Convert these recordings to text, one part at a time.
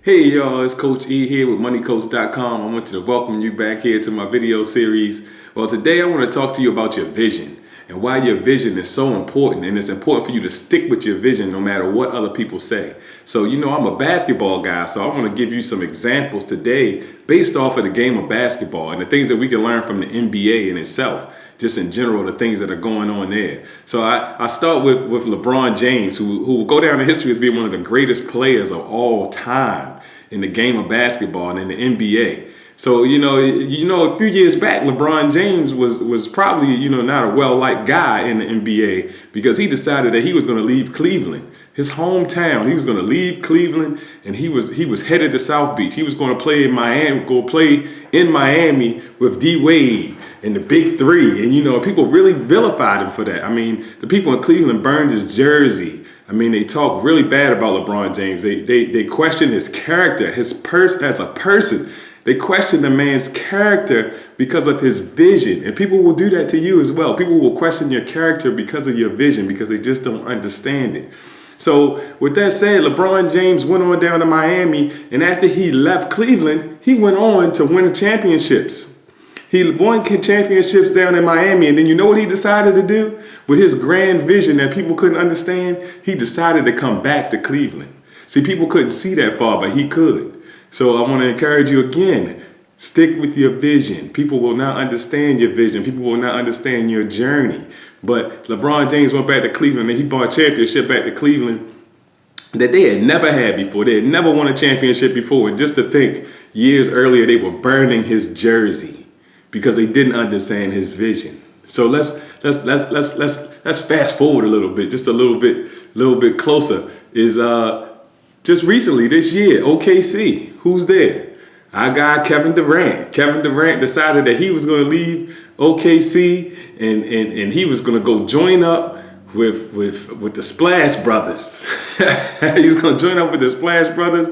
Hey y'all, it's Coach E here with MoneyCoach.com. I want to welcome you back here to my video series. Well, today I want to talk to you about your vision and why your vision is so important, and it's important for you to stick with your vision no matter what other people say. So, I'm a basketball guy, so I want to give you some examples today based off of the game of basketball and the things that we can learn from the NBA in itself. Just in general, the things that are going on there. So I start with LeBron James, who will go down in history as being one of the greatest players of all time in the game of basketball and in the NBA. So, a few years back, LeBron James was probably, not a well-liked guy in the NBA because he decided that he was going to leave Cleveland, his hometown. He was going to leave Cleveland, and he was headed to South Beach. He was going to play in Miami with D Wade and the Big Three. And, people really vilified him for that. I mean, the people in Cleveland burned his jersey. I mean, they talk really bad about LeBron James. They question his character, as a person. They question the man's character because of his vision. And people will do that to you as well. People will question your character because of your vision, because they just don't understand it. So with that said, LeBron James went on down to Miami, and after he left Cleveland, he went on to win championships. He won championships down in Miami, and then you know what he decided to do? With his grand vision that people couldn't understand, he decided to come back to Cleveland. See, people couldn't see that far, but he could. So I want to encourage you again, stick with your vision. People will not understand your vision. People will not understand your journey. But LeBron James went back to Cleveland, and he brought a championship back to Cleveland that they had never had before. They had never won a championship before. And just to think, years earlier, they were burning his jersey because they didn't understand his vision. So let's fast forward a little bit, just a little bit closer. Is just recently this year, OKC, who's there? Our guy Kevin Durant. Kevin Durant decided that he was going to leave OKC and he was going to go join up with the Splash Brothers. He was going to join up with the Splash Brothers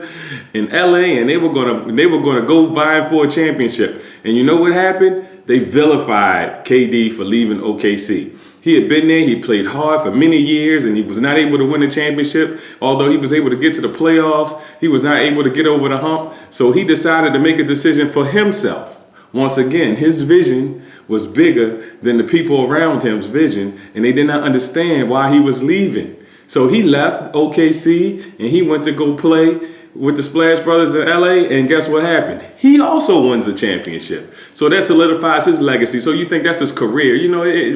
in LA, and they were going to go vying for a championship. And you know what happened? They vilified KD for leaving OKC. He had been there, he played hard for many years, and he was not able to win a championship. Although he was able to get to the playoffs, he was not able to get over the hump. So he decided to make a decision for himself. Once again, his vision was bigger than the people around him's vision, and they did not understand why he was leaving. So he left OKC, and he went to go play with the Splash Brothers in LA, and guess what happened? He also wins a championship. So that solidifies his legacy. So you think that's his career.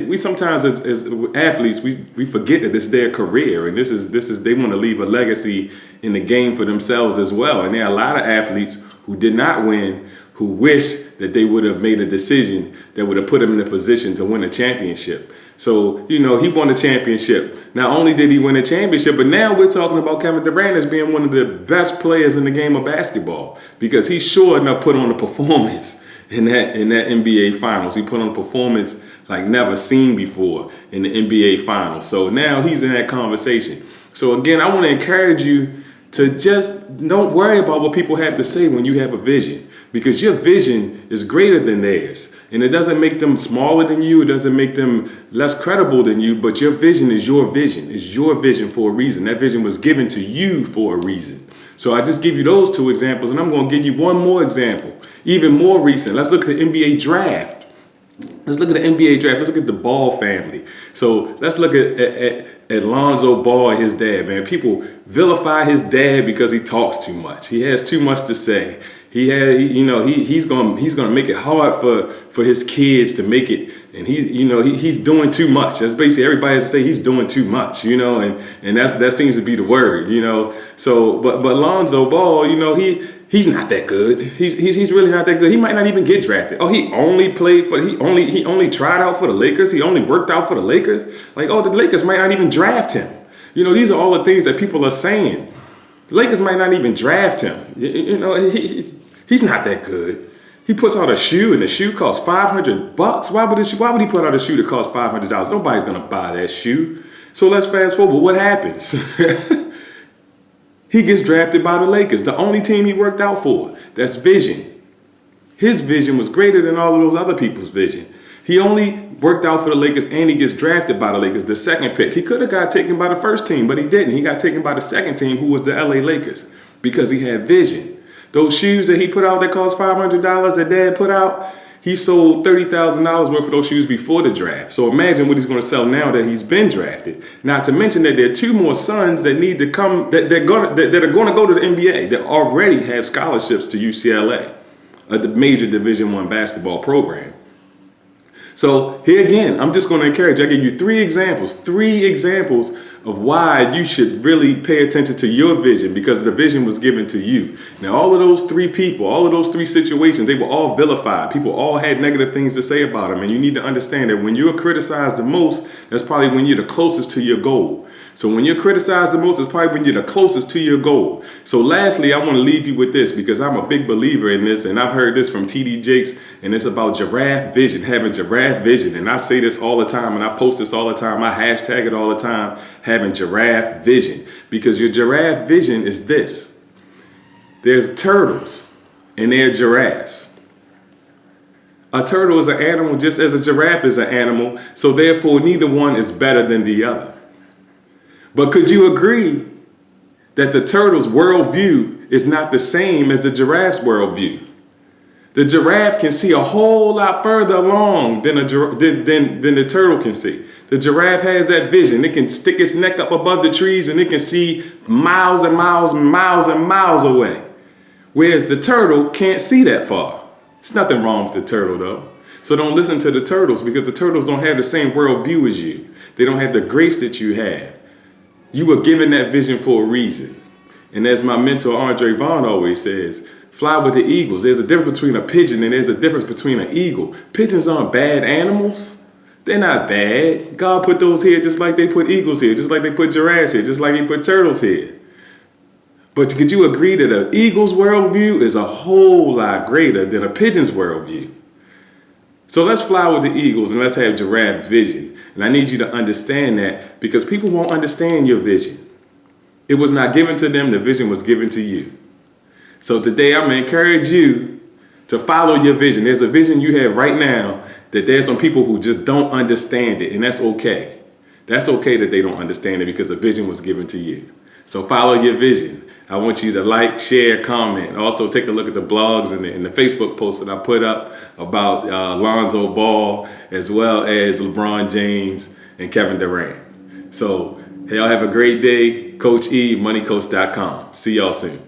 We sometimes as athletes, we forget that it's their career, and this is they want to leave a legacy in the game for themselves as well. And there are a lot of athletes who did not win, who wish that they would have made a decision that would have put him in a position to win a championship. So, he won a championship. Not only did he win a championship, but now we're talking about Kevin Durant as being one of the best players in the game of basketball, because he sure enough put on a performance in that NBA Finals. He put on a performance like never seen before in the NBA Finals. So now he's in that conversation. So again, I want to encourage you to just don't worry about what people have to say when you have a vision, because your vision is greater than theirs. And it doesn't make them smaller than you. It doesn't make them less credible than you. But your vision is your vision. It's your vision for a reason. That vision was given to you for a reason. So I just give you those two examples, and I'm going to give you one more example, even more recent. Let's look at the NBA draft. Let's look at the NBA draft. Let's look at the Ball family. So let's look at Lonzo Ball and his dad, man. People vilify his dad because he talks too much. He has too much to say. He's gonna make it hard for his kids to make it, and he's doing too much. That's basically everybody has to say he's doing too much, and that seems to be the word, So, but Lonzo Ball, he's not that good. He's really not that good. He might not even get drafted. Oh, he only tried out for the Lakers. He only worked out for the Lakers. Like, the Lakers might not even draft him. These are all the things that people are saying. The Lakers might not even draft him. He's not that good. He puts out a shoe, and the shoe costs $500. Why would he put out a shoe that costs $500? Nobody's gonna buy that shoe. So let's fast forward. What happens? He gets drafted by the Lakers, the only team he worked out for. That's vision. His vision was greater than all of those other people's vision. He only worked out for the Lakers, and he gets drafted by the Lakers, the second pick. He could have got taken by the first team, but he didn't. He got taken by the second team, who was the LA Lakers. because he had vision. Those shoes that he put out that cost $500 that dad put out, he sold $30,000 worth of those shoes before the draft. So imagine what he's going to sell now that he's been drafted. Not to mention that there are two more sons that need to come, that are going to go to the NBA, that already have scholarships to UCLA, a major Division I basketball program. So here again, I'm just going to encourage you. I give you three examples of why you should really pay attention to your vision, because the vision was given to you. Now, all of those three people, all of those three situations, they were all vilified. People all had negative things to say about them. And you need to understand that when you're criticized the most, that's probably when you're the closest to your goal. So when you're criticized the most, it's probably when you're the closest to your goal. So lastly, I want to leave you with this, because I'm a big believer in this, and I've heard this from TD Jakes, and it's about giraffe vision, having giraffe vision. And I say this all the time, and I post this all the time. I hashtag it all the time, having giraffe vision, because your giraffe vision is this. There's turtles and there are giraffes. A turtle is an animal just as a giraffe is an animal, so therefore neither one is better than the other. But could you agree that the turtle's worldview is not the same as the giraffe's worldview? The giraffe can see a whole lot further along than the turtle can see. The giraffe has that vision. It can stick its neck up above the trees and it can see miles and miles and miles and miles away. Whereas the turtle can't see that far. There's nothing wrong with the turtle though. So don't listen to the turtles, because the turtles don't have the same worldview as you. They don't have the grace that you have. You were given that vision for a reason. And as my mentor Andre Vaughn always says, fly with the eagles. There's a difference between a pigeon and there's a difference between an eagle. Pigeons aren't bad animals. They're not bad. God put those here just like they put eagles here, just like they put giraffes here, just like he put turtles here. But could you agree that an eagle's worldview is a whole lot greater than a pigeon's worldview? So let's fly with the eagles and let's have giraffe vision. And I need you to understand that, because people won't understand your vision. It was not given to them. The vision was given to you. So today I'm going to encourage you to follow your vision. There's a vision you have right now that there's some people who just don't understand it, and that's okay. That's okay that they don't understand it, because the vision was given to you. So follow your vision. I want you to like, share, comment. Also take a look at the blogs and the Facebook posts that I put up about Lonzo Ball, as well as LeBron James and Kevin Durant. So hey, y'all have a great day. Coach E, moneycoach.com. See y'all soon.